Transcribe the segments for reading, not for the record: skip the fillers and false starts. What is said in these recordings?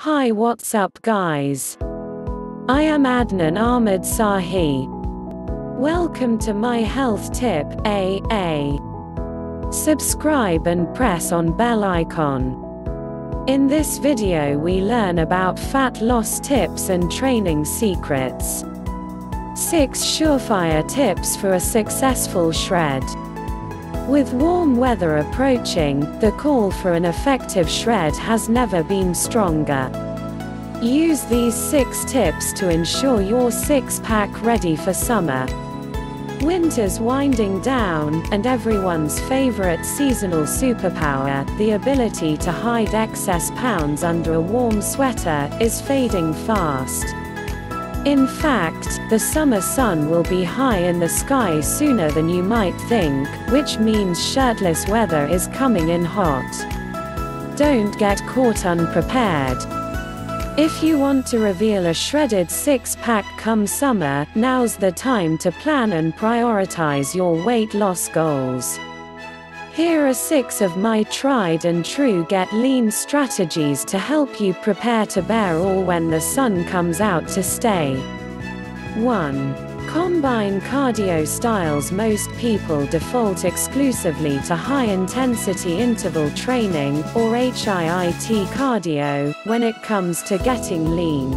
Hi, what's up guys? I am Adnan Ahmed Sahi. Welcome to my health TIPS.A.A. Subscribe and press on bell icon. In this video we learn about fat loss tips and training secrets. 6 surefire tips for a successful shred. With warm weather approaching, the call for an effective shred has never been stronger. Use these 6 tips to ensure your six-pack ready for summer. Winter's winding down, and everyone's favorite seasonal superpower, the ability to hide excess pounds under a warm sweater, is fading fast. In fact, the summer sun will be high in the sky sooner than you might think, which means shirtless weather is coming in hot. Don't get caught unprepared. If you want to reveal a shredded six-pack come summer, now's the time to plan and prioritize your weight loss goals. Here are 6 of my tried and true get lean strategies to help you prepare to bear all when the sun comes out to stay. 1. Combine cardio styles. Most people default exclusively to high-intensity interval training, or HIIT cardio, when it comes to getting lean.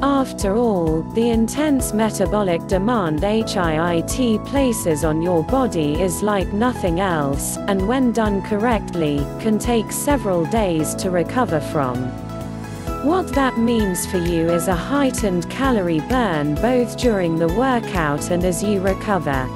After all, the intense metabolic demand HIIT places on your body is like nothing else, and when done correctly, can take several days to recover from. What that means for you is a heightened calorie burn both during the workout and as you recover.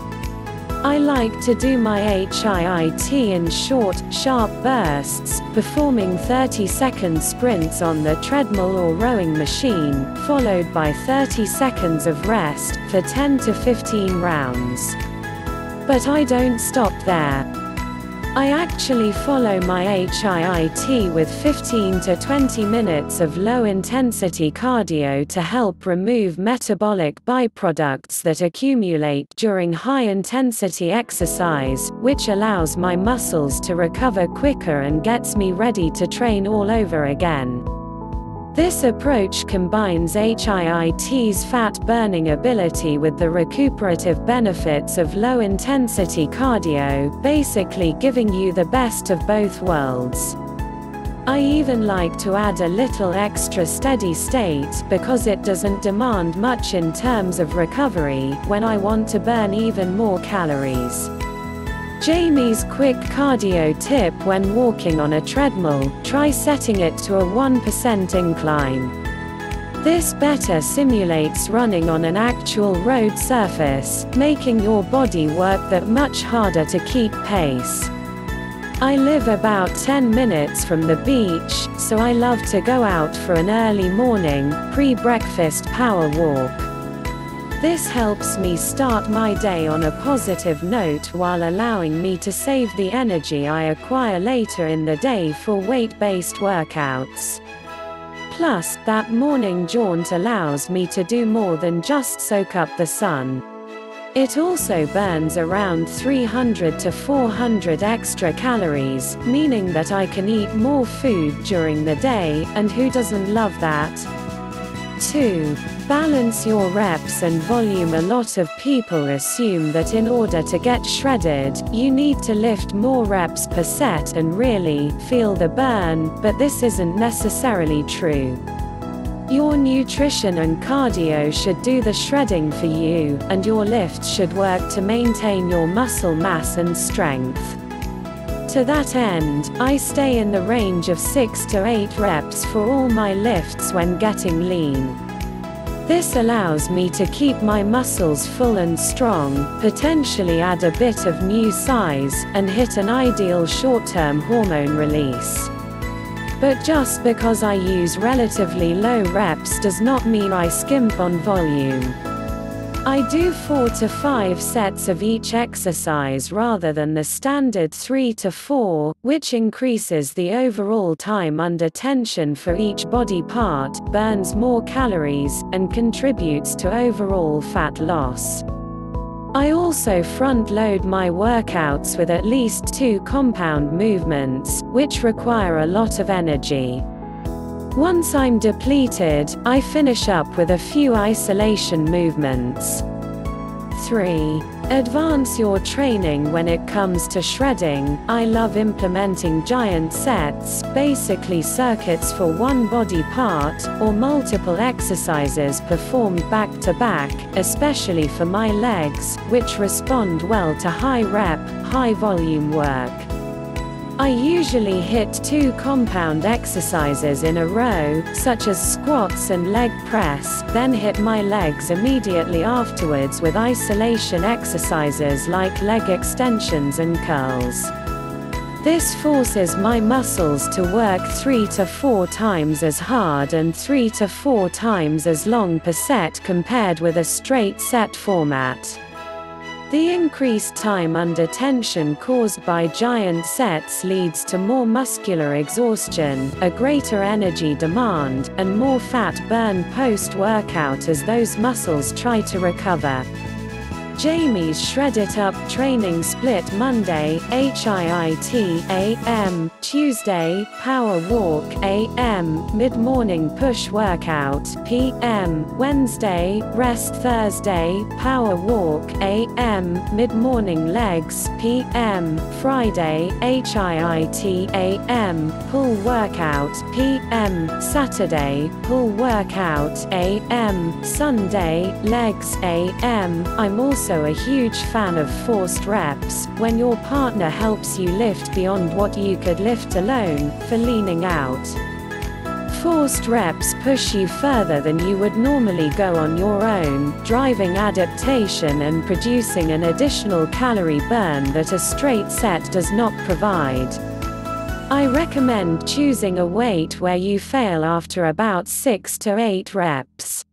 I like to do my HIIT in short, sharp bursts, performing 30-second sprints on the treadmill or rowing machine, followed by 30 seconds of rest, for 10 to 15 rounds. But I don't stop there. I actually follow my HIIT with 15 to 20 minutes of low-intensity cardio to help remove metabolic byproducts that accumulate during high-intensity exercise, which allows my muscles to recover quicker and gets me ready to train all over again. This approach combines HIIT's fat-burning ability with the recuperative benefits of low-intensity cardio, basically giving you the best of both worlds. I even like to add a little extra steady state because it doesn't demand much in terms of recovery when I want to burn even more calories. Jamie's quick cardio tip: when walking on a treadmill, try setting it to a 1% incline. This better simulates running on an actual road surface, making your body work that much harder to keep pace. I live about 10 minutes from the beach, so I love to go out for an early morning, pre-breakfast power walk. This helps me start my day on a positive note while allowing me to save the energy I acquire later in the day for weight-based workouts. Plus, that morning jaunt allows me to do more than just soak up the sun. It also burns around 300 to 400 extra calories, meaning that I can eat more food during the day, and who doesn't love that? 2. Balance your reps and volume. A lot of people assume that in order to get shredded, you need to lift more reps per set and really feel the burn, but this isn't necessarily true. Your nutrition and cardio should do the shredding for you, and your lifts should work to maintain your muscle mass and strength. To that end, I stay in the range of 6 to 8 reps for all my lifts when getting lean. This allows me to keep my muscles full and strong, potentially add a bit of new size, and hit an ideal short-term hormone release. But just because I use relatively low reps does not mean I skimp on volume. I do 4 to 5 sets of each exercise rather than the standard 3 to 4, which increases the overall time under tension for each body part, burns more calories, and contributes to overall fat loss. I also front-load my workouts with at least 2 compound movements, which require a lot of energy. Once I'm depleted, I finish up with a few isolation movements. 3. Advance your training when it comes to shredding. I love implementing giant sets, basically circuits for one body part, or multiple exercises performed back to back, especially for my legs, which respond well to high rep, high volume work. I usually hit 2 compound exercises in a row, such as squats and leg press, then hit my legs immediately afterwards with isolation exercises like leg extensions and curls. This forces my muscles to work 3 to 4 times as hard and 3 to 4 times as long per set compared with a straight set format. The increased time under tension caused by giant sets leads to more muscular exhaustion, a greater energy demand, and more fat burn post-workout as those muscles try to recover. Jamie's Shred It Up training split: Monday, HIIT AM, Tuesday, Power Walk AM, Mid-morning push workout PM, Wednesday, rest, Thursday, Power Walk AM, Mid-morning legs PM, Friday, HIIT AM, pull workout PM, Saturday, pull workout AM, Sunday, legs AM. I'm also a huge fan of forced reps, when your partner helps you lift beyond what you could lift alone, for leaning out. Forced reps push you further than you would normally go on your own, driving adaptation and producing an additional calorie burn that a straight set does not provide. I recommend choosing a weight where you fail after about 6 to 8 reps.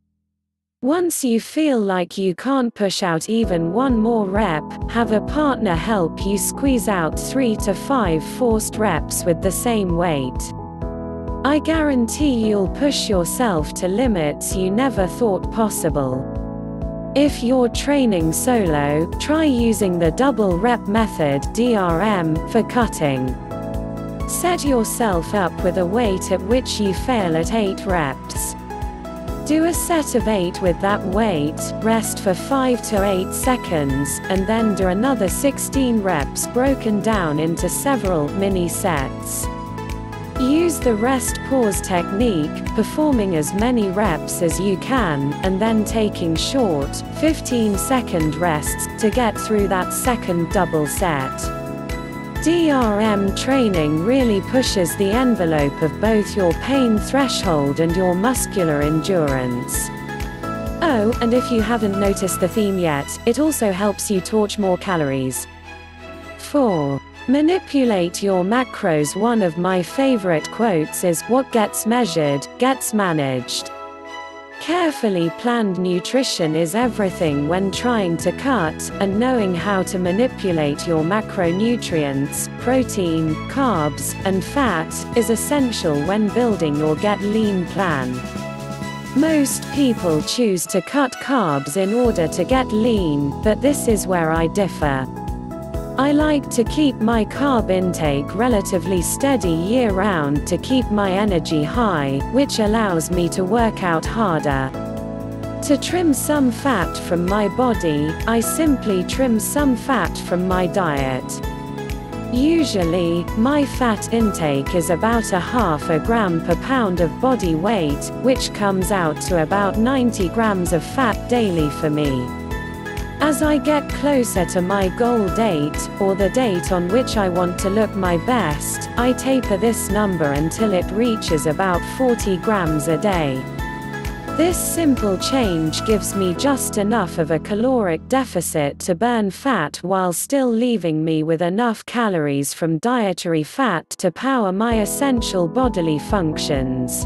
Once you feel like you can't push out even one more rep, have a partner help you squeeze out 3 to 5 forced reps with the same weight. I guarantee you'll push yourself to limits you never thought possible. If you're training solo, try using the double rep method (DRM) for cutting. Set yourself up with a weight at which you fail at 8 reps. Do a set of 8 with that weight, rest for 5 to 8 seconds, and then do another 16 reps broken down into several mini sets. Use the rest-pause technique, performing as many reps as you can, and then taking short, 15-second rests, to get through that second double set. DRM training really pushes the envelope of both your pain threshold and your muscular endurance. Oh, and if you haven't noticed the theme yet, it also helps you torch more calories. 4. Manipulate your macros. One of my favorite quotes is, "What gets measured, gets managed." Carefully planned nutrition is everything when trying to cut, and knowing how to manipulate your macronutrients, protein, carbs, and fat, is essential when building your Get Lean plan. Most people choose to cut carbs in order to get lean, but this is where I differ. I like to keep my carb intake relatively steady year-round to keep my energy high, which allows me to work out harder. To trim some fat from my body, I simply trim some fat from my diet. Usually, my fat intake is about 0.5 gram per pound of body weight, which comes out to about 90 grams of fat daily for me. As I get closer to my goal date, or the date on which I want to look my best, I taper this number until it reaches about 40 grams a day. This simple change gives me just enough of a caloric deficit to burn fat while still leaving me with enough calories from dietary fat to power my essential bodily functions.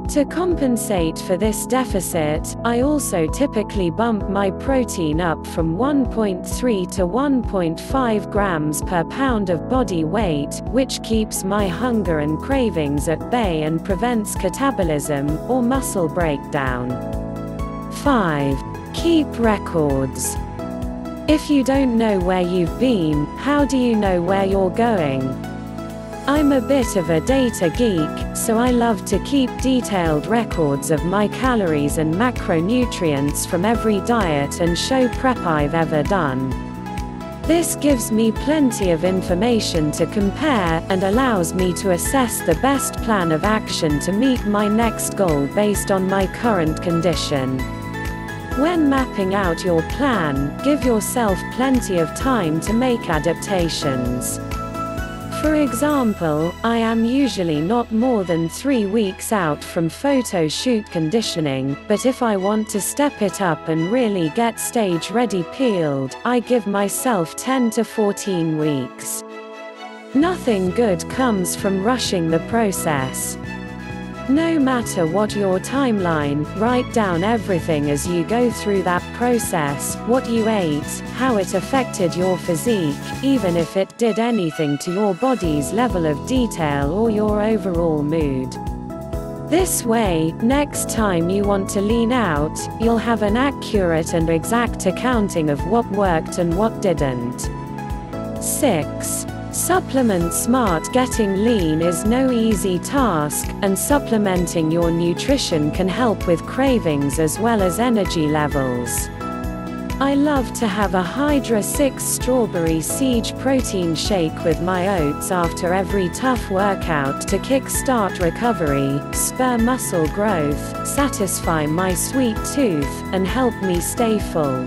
To compensate for this deficit, I also typically bump my protein up from 1.3 to 1.5 grams per pound of body weight, which keeps my hunger and cravings at bay and prevents catabolism, or muscle breakdown. 5. Keep records. If you don't know where you've been, how do you know where you're going? I'm a bit of a data geek, so I love to keep detailed records of my calories and macronutrients from every diet and show prep I've ever done. This gives me plenty of information to compare, and allows me to assess the best plan of action to meet my next goal based on my current condition. When mapping out your plan, give yourself plenty of time to make adaptations. For example, I am usually not more than 3 weeks out from photo shoot conditioning, but if I want to step it up and really get stage ready peeled, I give myself 10 to 14 weeks. Nothing good comes from rushing the process. No matter what your timeline, write down everything as you go through that process: what you ate, how it affected your physique, even if it did anything to your body's level of detail or your overall mood. This way, next time you want to lean out, you'll have an accurate and exact accounting of what worked and what didn't. 6. Supplement smart. Getting lean is no easy task, and supplementing your nutrition can help with cravings as well as energy levels. I love to have a Hydra 6 strawberry siege protein shake with my oats after every tough workout to kick-start recovery, spur muscle growth, satisfy my sweet tooth, and help me stay full.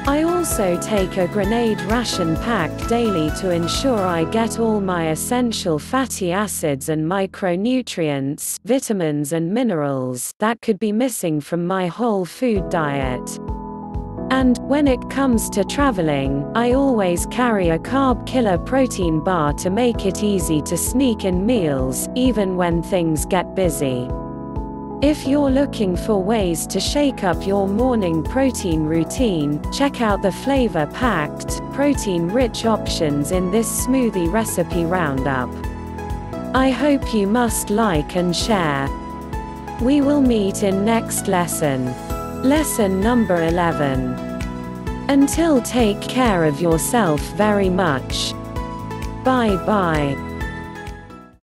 I also take a grenade ration pack daily to ensure I get all my essential fatty acids and micronutrients, vitamins and minerals, that could be missing from my whole food diet. And, when it comes to traveling, I always carry a carb killer protein bar to make it easy to sneak in meals, even when things get busy. If you're looking for ways to shake up your morning protein routine, check out the flavor-packed, protein-rich options in this smoothie recipe roundup. I hope you must like and share. We will meet in next lesson. Lesson number 11. Until, take care of yourself very much. Bye bye.